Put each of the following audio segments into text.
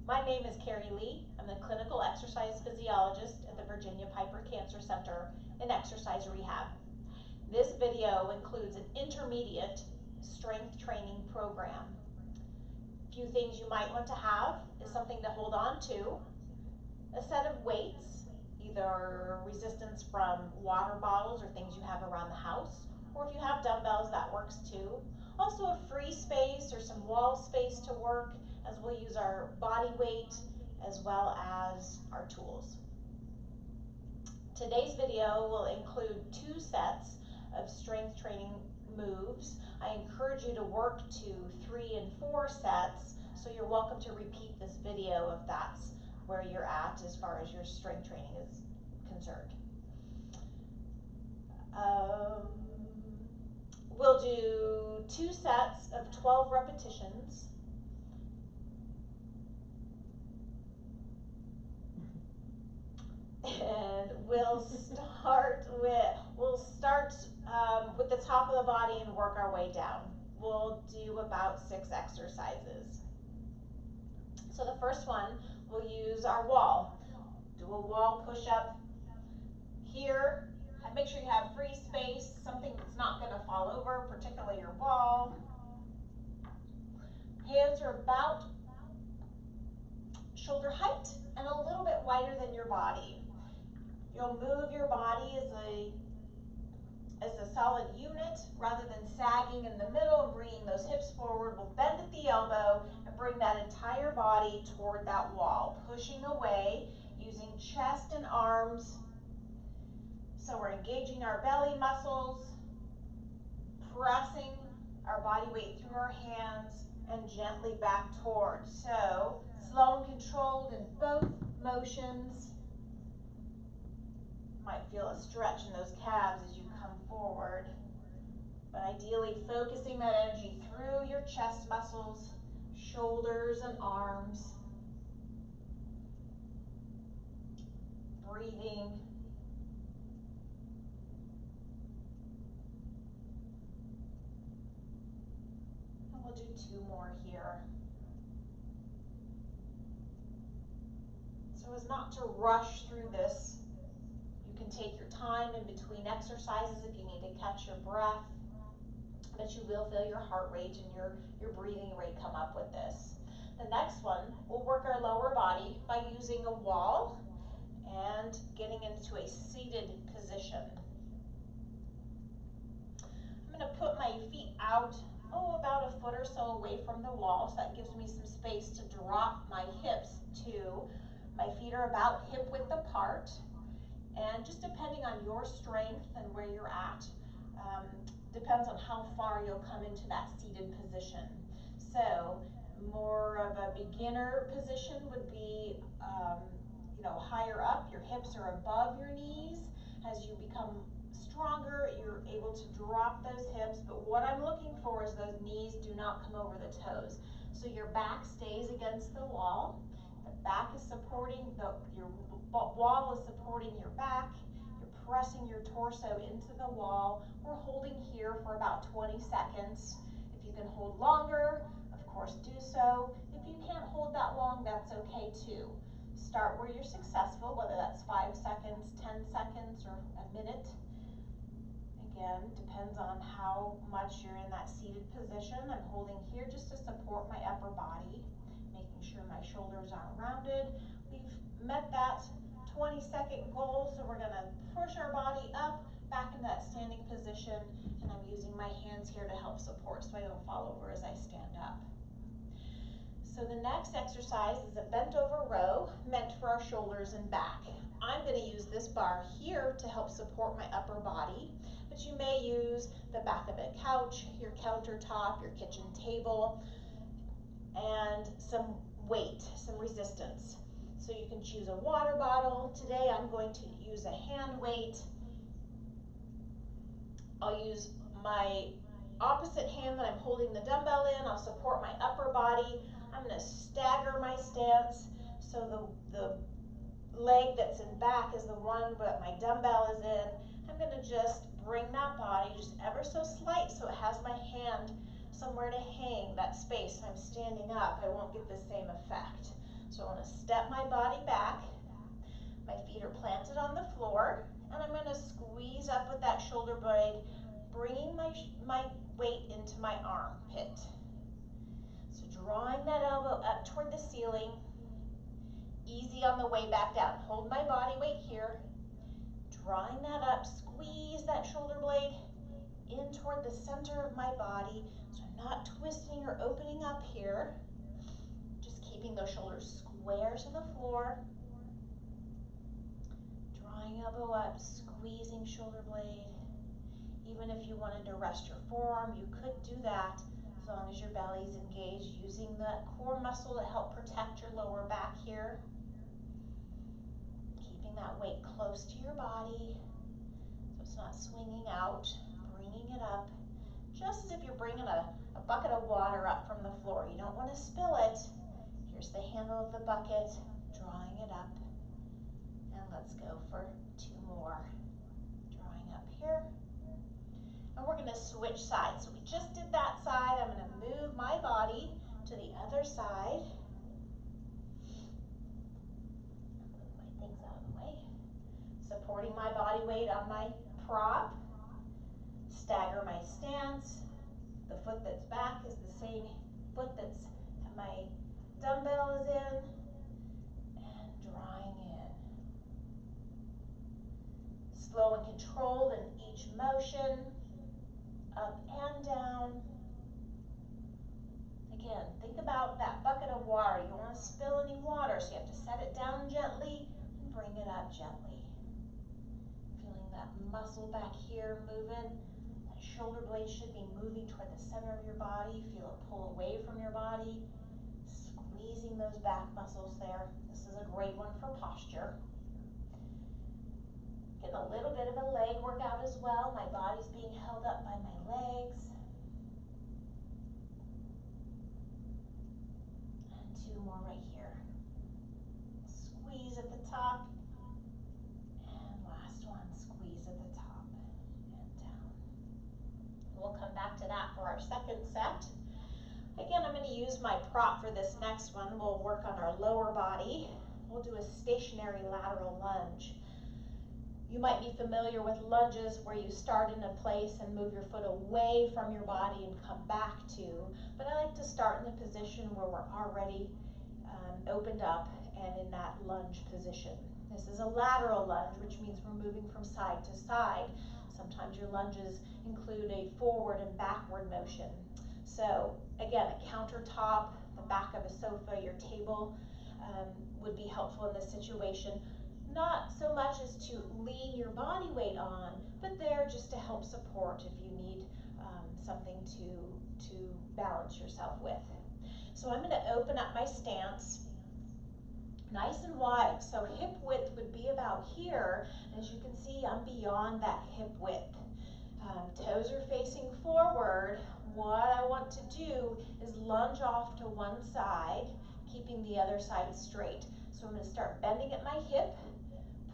My name is Keri Lee. I'm the clinical exercise physiologist at the Virginia Piper Cancer Center in exercise rehab. This video includes an intermediate strength training program. A few things you might want to have is something to hold on to, a set of weights, either resistance from water bottles or things you have around the house, or if you have dumbbells, that works too. Also a free space or some wall space to work, as we'll use our body weight as well as our tools. Today's video will include 2 sets of strength training moves. I encourage you to work to 3 and 4 sets, so you're welcome to repeat this video if that's where you're at as far as your strength training is concerned. We'll do 2 sets of 12 repetitions. And we'll start with the top of the body and work our way down. We'll do about 6 exercises. So the first one, we'll use our wall. Do a wall push-up here. Make sure you have free space, something that's not going to fall over, particularly your wall. Hands are about shoulder height and a little bit wider than your body. You'll move your body as a solid unit rather than sagging in the middle and bringing those hips forward. We'll bend at the elbow and bring that entire body toward that wall, pushing away using chest and arms. So we're engaging our belly muscles, pressing our body weight through our hands and gently back towards. So slow and controlled in both motions. You might feel a stretch in those calves as you come forward, but ideally focusing that energy through your chest muscles, shoulders and arms. Breathing. We'll do 2 more here. So as not to rush through this, you can take your time in between exercises if you need to catch your breath, but you will feel your heart rate and your breathing rate come up with this. The next one, we'll work our lower body by using a wall and getting into a seated position. I'm going to put my feet out about a foot or so away from the wall, so that gives me some space to drop my hips to. My feet are about hip width apart, and just depending on your strength and where you're at, depends on how far you'll come into that seated position. So more of a beginner position would be higher up, your hips are above your knees. As you become stronger, you're able to drop those hips, but what I'm looking for is those knees do not come over the toes. So your back stays against the wall. The back is supporting, your wall is supporting your back. You're pressing your torso into the wall. We're holding here for about 20 seconds. If you can hold longer, of course do so. If you can't hold that long, that's okay too. Start where you're successful, whether that's 5 seconds, 10 seconds, or a minute. Again, depends on how much you're in that seated position. I'm holding here just to support my upper body, making sure my shoulders aren't rounded. We've met that 20-second goal, so we're going to push our body up, back into that standing position, and I'm using my hands here to help support so I don't fall over as I stand up. So the next exercise is a bent over row meant for our shoulders and back. I'm going to use this bar here to help support my upper body, but you may use the back of a couch, your countertop, your kitchen table, and some weight, some resistance. So you can choose a water bottle. Today I'm going to use a hand weight. I'll use my opposite hand that I'm holding the dumbbell in. I'll support my upper body. I'm going to stagger my stance so the leg that's in back is the one that my dumbbell is in. I'm going to just bring that body just ever so slight so it has my hand somewhere to hang that space. I'm standing up, I won't get the same effect. So I want to step my body back. My feet are planted on the floor, and I'm going to squeeze up with that shoulder blade, bringing my weight into my armpit. So drawing that elbow up toward the ceiling, easy on the way back down. Hold my body weight here, drawing that up, squeeze that shoulder blade in toward the center of my body, so I'm not twisting or opening up here. Just keeping those shoulders square to the floor. Drawing elbow up, squeezing shoulder blade. Even if you wanted to rest your forearm, you could do that as long as your belly is engaged, using that core muscle to help protect your lower back here. Keeping that weight close to your body so it's not swinging out, bringing it up, just as if you're bringing a bucket of water up from the floor. You don't want to spill it. Here's the handle of the bucket, drawing it up. And let's go for 2 more. Drawing up here. And we're going to switch sides. So we just did that side. I'm going to move my body to the other side. Move my things out of the way. Supporting my body weight on my prop. Stagger my stance. The foot that's back is the same foot that's my dumbbell is in. And drawing in. Slow and controlled in each motion. Up and down. Again, think about that bucket of water. You don't want to spill any water, so you have to set it down gently and bring it up gently. Feeling that muscle back here moving. That shoulder blade should be moving toward the center of your body. Feel it pull away from your body. Squeezing those back muscles there. This is a great one for posture. Getting a little bit of a leg workout as well. My body's being held up by my legs. And 2 more right here. Squeeze at the top. And last one, squeeze at the top and down. We'll come back to that for our second set. Again, I'm going to use my prop for this next one. We'll work on our lower body. We'll do a stationary lateral lunge. You might be familiar with lunges where you start in a place and move your foot away from your body and come back to, but I like to start in the position where we're already opened up and in that lunge position. This is a lateral lunge, which means we're moving from side to side. Sometimes your lunges include a forward and backward motion. So again, a countertop, the back of a sofa, your table would be helpful in this situation. Not so much as to lean your body weight on, but there just to help support if you need something to balance yourself with. So I'm going to open up my stance nice and wide. So hip width would be about here. As you can see, I'm beyond that hip width. Toes are facing forward. What I want to do is lunge off to one side, keeping the other side straight. So I'm going to start bending at my hip.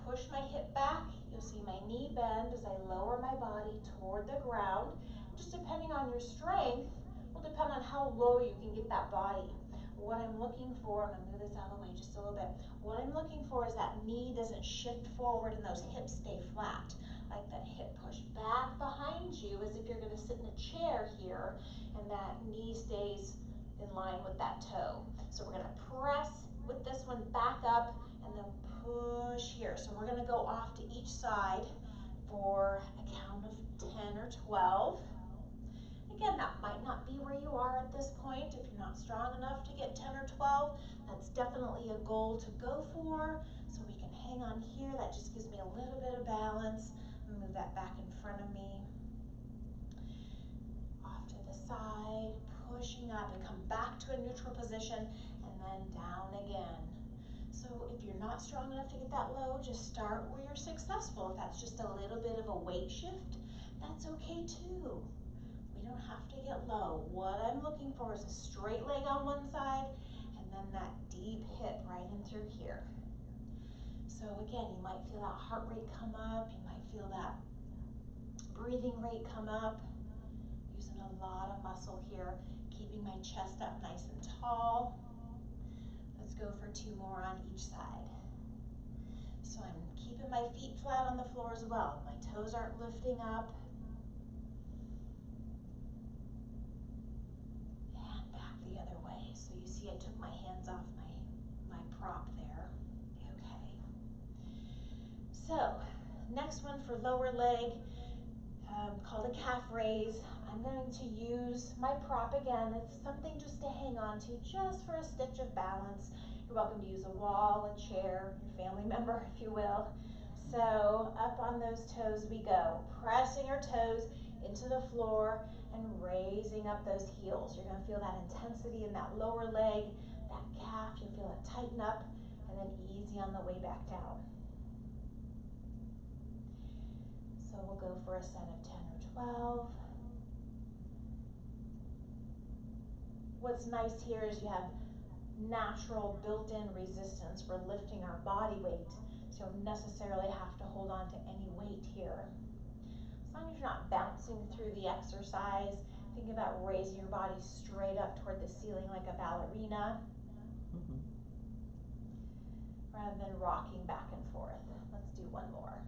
Push my hip back. You'll see my knee bend as I lower my body toward the ground. Just depending on your strength, will depend on how low you can get that body. What I'm looking for, I'm going to move this out of the way just a little bit. What I'm looking for is that knee doesn't shift forward and those hips stay flat. Like that hip push back behind you as if you're going to sit in a chair here, and that knee stays in line with that toe. So we're going to press with this one back up and then push here. So we're going to go off to each side for a count of 10 or 12. Again, that might not be where you are at this point. If you're not strong enough to get 10 or 12, that's definitely a goal to go for. So we can hang on here. That just gives me a little bit of balance. Move that back in front of me. Off to the side, pushing up and come back to a neutral position and then down again. So if you're not strong enough to get that low, just start where you're successful. If that's just a little bit of a weight shift, that's okay too. We don't have to get low. What I'm looking for is a straight leg on one side and then that deep hip right in through here. So again, you might feel that heart rate come up. You might feel that breathing rate come up. Using a lot of muscle here, keeping my chest up nice and tall. Let's go for 2 more on each side. So I'm keeping my feet flat on the floor as well. My toes aren't lifting up. And back the other way. So you see I took my hands off my prop there. Okay. So next one for lower leg, called a calf raise. I'm going to use my prop again. It's something just to hang on to, just for a stitch of balance. You're welcome to use a wall, a chair, your family member, if you will. So up on those toes we go, pressing our toes into the floor and raising up those heels. You're going to feel that intensity in that lower leg, that calf. You'll feel it tighten up, and then easy on the way back down. So we'll go for a set of 10 or 12. What's nice here is you have natural built-in resistance. We're lifting our body weight, so you don't necessarily have to hold on to any weight here. As long as you're not bouncing through the exercise, think about raising your body straight up toward the ceiling like a ballerina, rather than rocking back and forth. Let's do one more.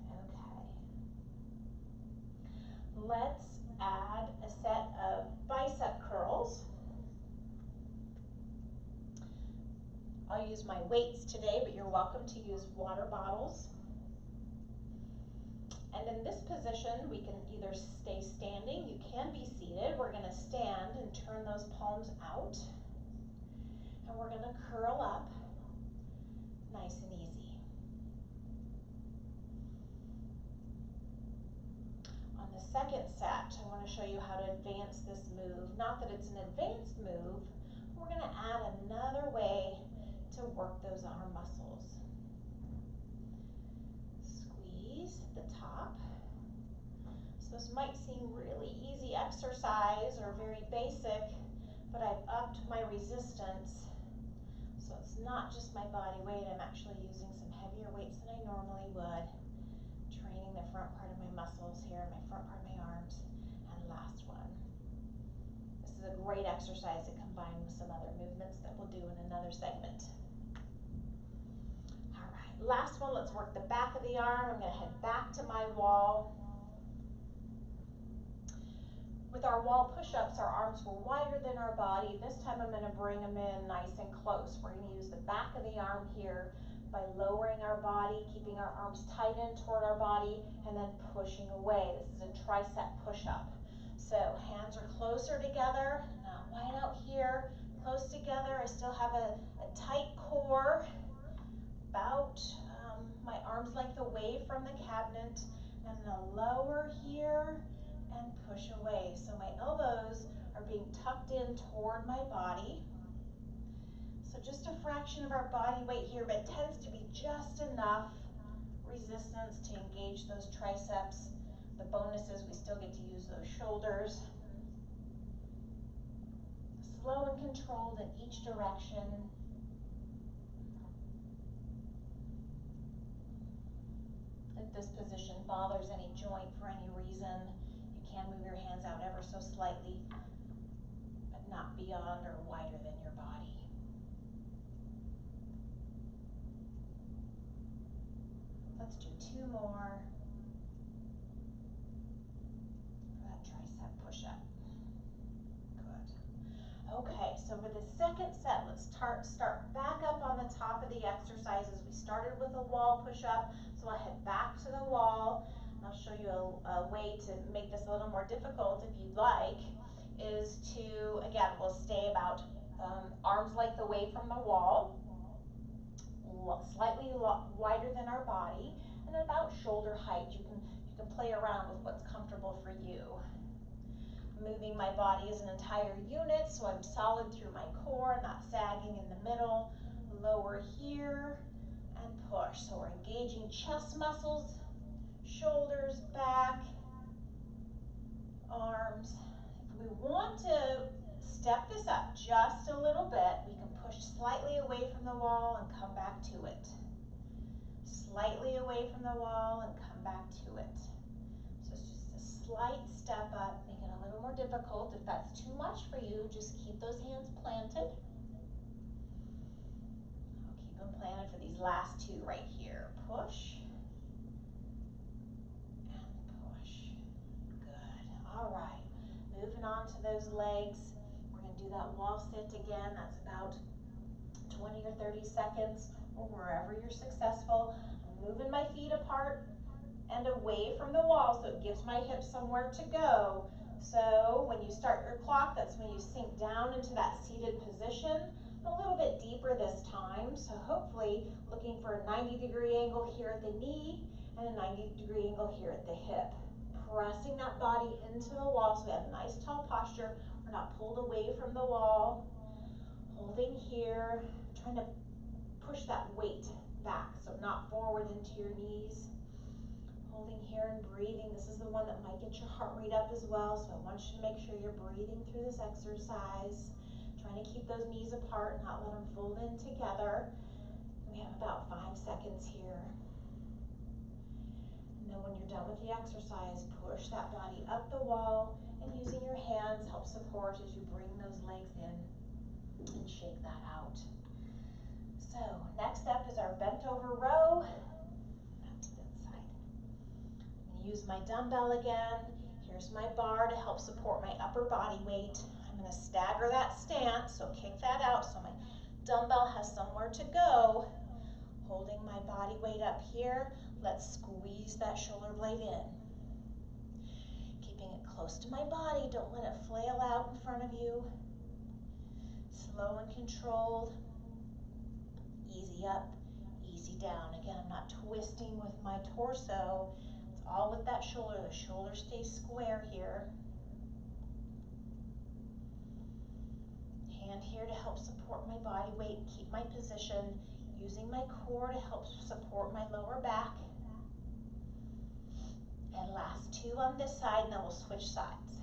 Okay. Let's add a set of bicep curls. I'll use my weights today, but you're welcome to use water bottles. And in this position, we can either stay standing, you can be seated. We're going to stand and turn those palms out. And we're going to curl up, nice and easy. On the second set, I want to show you how to advance this move. Not that it's an advanced move, we're going to add another way to work those arm muscles. Squeeze at the top. So this might seem really easy exercise or very basic, but I've upped my resistance. So it's not just my body weight, I'm actually using some heavier weights than I normally would. Training the front part of my muscles here, my front part of my arms. And last one. This is a great exercise to combine with some other movements that we'll do in another segment. All right, last one, let's work the back of the arm. I'm going to head back to my wall. With our wall push-ups, our arms were wider than our body. This time I'm going to bring them in nice and close. We're going to use the back of the arm here by lowering our body, keeping our arms tight in toward our body, and then pushing away. This is a tricep push-up. So hands are closer together, not wide out here, close together. I still have a tight core, about my arm's length away from the cabinet, and then I'll lower here and push away. So my elbows are being tucked in toward my body. So just a fraction of our body weight here, but it tends to be just enough resistance to engage those triceps. The bonus is we still get to use those shoulders. Slow and controlled in each direction. If this position bothers any joint for any reason, you can move your hands out ever so slightly, but not beyond or wider than your body. Let's do 2 more for that tricep push-up. Good. Okay, so for the second set, let's start back up on the top of the exercises. We started with a wall push-up, so I'll head back to the wall. And I'll show you a way to make this a little more difficult if you'd like, is to, again, we'll stay about arms length away from the wall, slightly wider than our body, and about shoulder height. You can play around with what's comfortable for you. Moving my body as an entire unit, so I'm solid through my core, not sagging in the middle. Lower here and push. So we're engaging chest muscles, shoulders, back, arms. If we want to step this up just a little bit, we can push slightly away from the wall and come back to it. Slightly away from the wall and come back to it. So it's just a slight step up, make it a a little more difficult. If that's too much for you, just keep those hands planted. I'll keep them planted for these last two right here. Push and push. Good. All right. Moving on to those legs. We're going to do that wall sit again. That's about 20 or 30 seconds, or wherever you're successful. I'm moving my feet apart and away from the wall, so it gives my hips somewhere to go. So when you start your clock, that's when you sink down into that seated position, a little bit deeper this time. So hopefully looking for a 90-degree angle here at the knee and a 90-degree angle here at the hip. Pressing that body into the wall so we have a nice tall posture. We're not pulled away from the wall. Holding here, trying to push that weight back, so not forward into your knees. Holding here and breathing. This is the one that might get your heart rate up as well, so I want you to make sure you're breathing through this exercise. Trying to keep those knees apart, not let them fold in together. We have about 5 seconds here. And then when you're done with the exercise, push that body up the wall, and using your hands help support as you bring those legs in and shake that out. So next up is our bent over row. Use my dumbbell again. Here's my bar to help support my upper body weight. I'm going to stagger that stance, so kick that out so my dumbbell has somewhere to go. Holding my body weight up here, let's squeeze that shoulder blade in. Keeping it close to my body, don't let it flail out in front of you. Slow and controlled. Easy up, easy down. Again, I'm not twisting with my torso. All with that shoulder. The shoulder stays square here. Hand here to help support my body weight and keep my position. Using my core to help support my lower back. And last two on this side, and then we'll switch sides.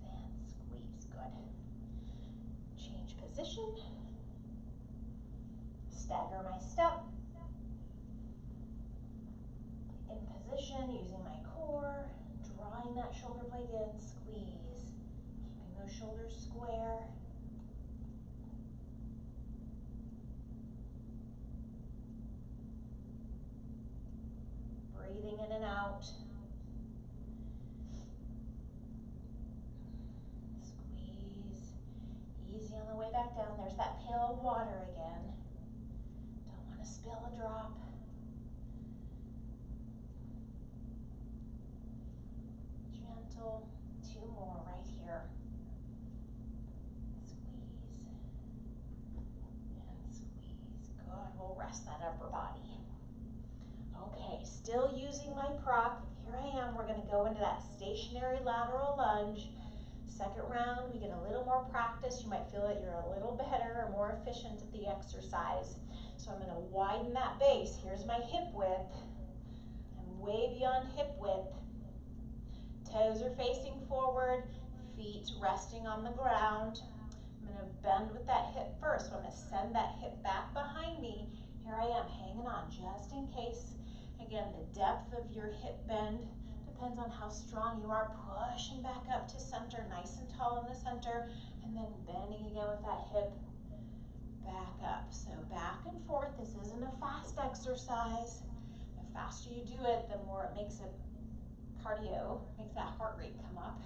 And squeeze, good. Change position. Stagger my step. In position, using my core, drawing that shoulder blade in, squeeze, keeping those shoulders square. Breathing in and out. Squeeze, easy on the way back down. There's that pail of water again. Don't want to spill a drop. Two more right here. Squeeze and squeeze. Good. We'll rest that upper body. Okay, still using my prop. Here I am. We're going to go into that stationary lateral lunge. Second round, we get a little more practice. You might feel that you're a little better or more efficient at the exercise. So I'm going to widen that base. Here's my hip width. I'm way beyond hip width. Toes are facing forward, feet resting on the ground. I'm going to bend with that hip first, so I'm going to send that hip back behind me. Here I am, hanging on just in case. Again, the depth of your hip bend depends on how strong you are. Pushing back up to center, nice and tall in the center, and then bending again with that hip back up. So back and forth. This isn't a fast exercise. The faster you do it, the more it makes it cardio, makes that heart rate come up.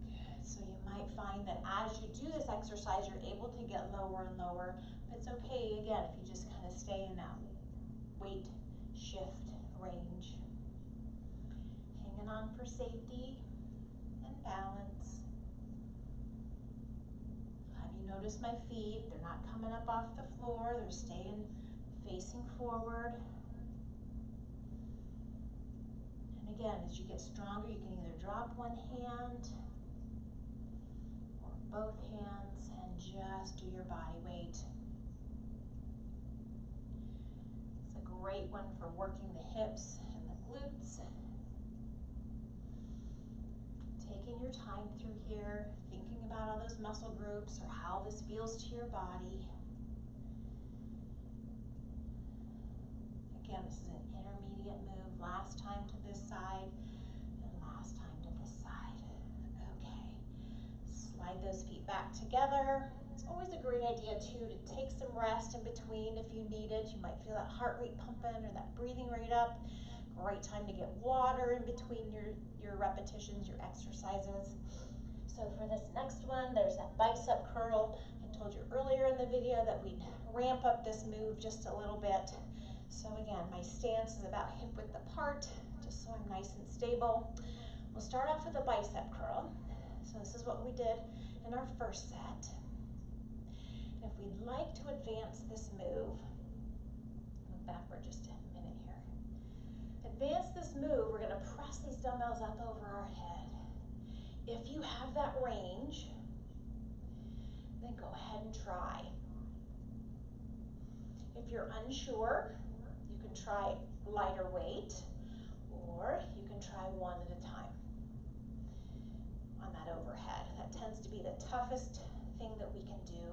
Good. So you might find that as you do this exercise, you're able to get lower and lower. But it's okay, again, if you just kind of stay in that weight shift range. Hanging on for safety and balance. Have you noticed my feet? They're not coming up off the floor. They're staying facing forward. Again, as you get stronger, you can either drop one hand or both hands and just do your body weight. It's a great one for working the hips and the glutes. Taking your time through here, thinking about all those muscle groups or how this feels to your body. Again, this is an intermediate move. last time to this side, and last time to this side. Okay, slide those feet back together. It's always a great idea too to take some rest in between if you need it. You might feel that heart rate pumping or that breathing rate up. Great time to get water in between your repetitions, your exercises. So for this next one, there's that bicep curl. I told you earlier in the video that we'd ramp up this move just a little bit. So again, my stance is about hip width apart, just so I'm nice and stable. We'll start off with a bicep curl. So this is what we did in our first set. And if we'd like to advance this move, move back for just a minute here. Advance this move, we're gonna press these dumbbells up over our head. If you have that range, then go ahead and try. If you're unsure, you can try lighter weight, or you can try one at a time on that overhead. That tends to be the toughest thing that we can do.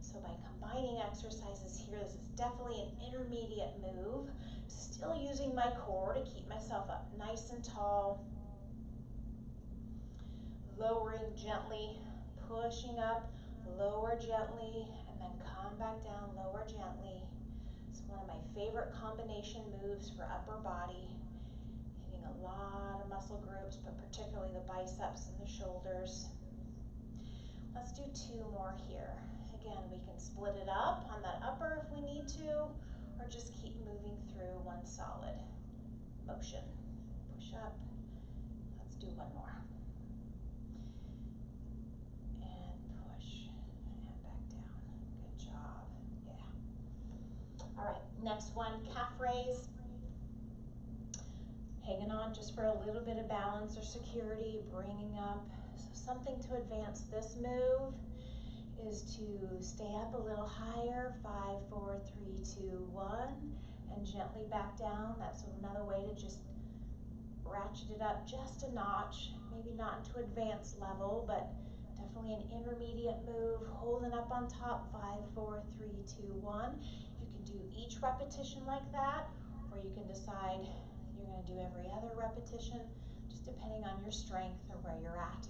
So by combining exercises here, this is definitely an intermediate move. Still using my core to keep myself up nice and tall. Lowering gently, pushing up, lower gently, and then come back down, lower gently. It's one of my favorite combination moves for upper body, hitting a lot of muscle groups, but particularly the biceps and the shoulders. Let's do 2 more here. Again, we can split it up on that upper if we need to, or just keep moving through one solid motion. Push up. Let's do 1 more. All right, next one, calf raise. Hanging on just for a little bit of balance or security, bringing up. So something to advance this move is to stay up a little higher, 5, 4, 3, 2, 1, and gently back down. That's another way to just ratchet it up just a notch, maybe not into advanced level, but definitely an intermediate move, holding up on top, 5, 4, 3, 2, 1. You can do each repetition like that, or you can decide you're going to do every other repetition, just depending on your strength or where you're at.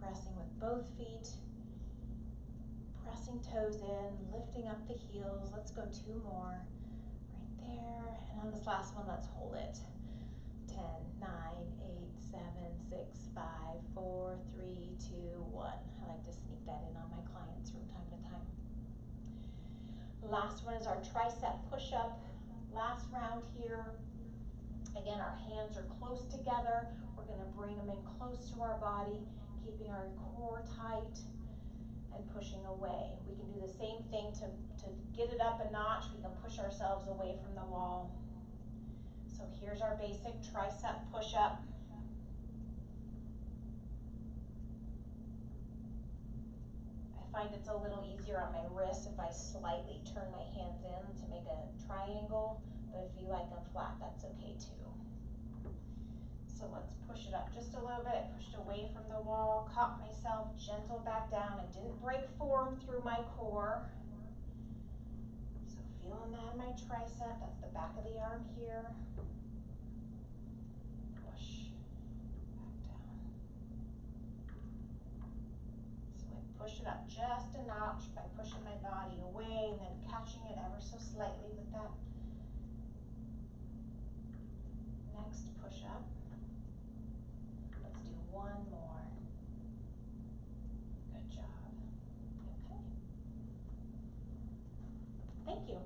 Pressing with both feet, pressing toes in, lifting up the heels. Let's go 2 more, right there. And on this last one, let's hold it. 10, 9, 8, 7, 6, 5, 4, 3, 2, 1. I like to sneak that in on my clients from time to time. Last one is our tricep push-up. Last round here. Again, our hands are close together. We're going to bring them in close to our body, keeping our core tight and pushing away. We can do the same thing to get it up a notch. We can push ourselves away from the wall. So here's our basic tricep push-up. I find it's a little easier on my wrist if I slightly turn my hands in to make a triangle, but if you like them flat, that's okay too. So let's push it up just a little bit. I pushed away from the wall, caught myself, gentle back down. I didn't break form through my core. So feeling that in my tricep, that's the back of the arm here. Push back down. So I push it up just a notch by pushing my body away and then catching it ever so slightly with that next push up. Let's do 1 more. Good job. Okay. Thank you.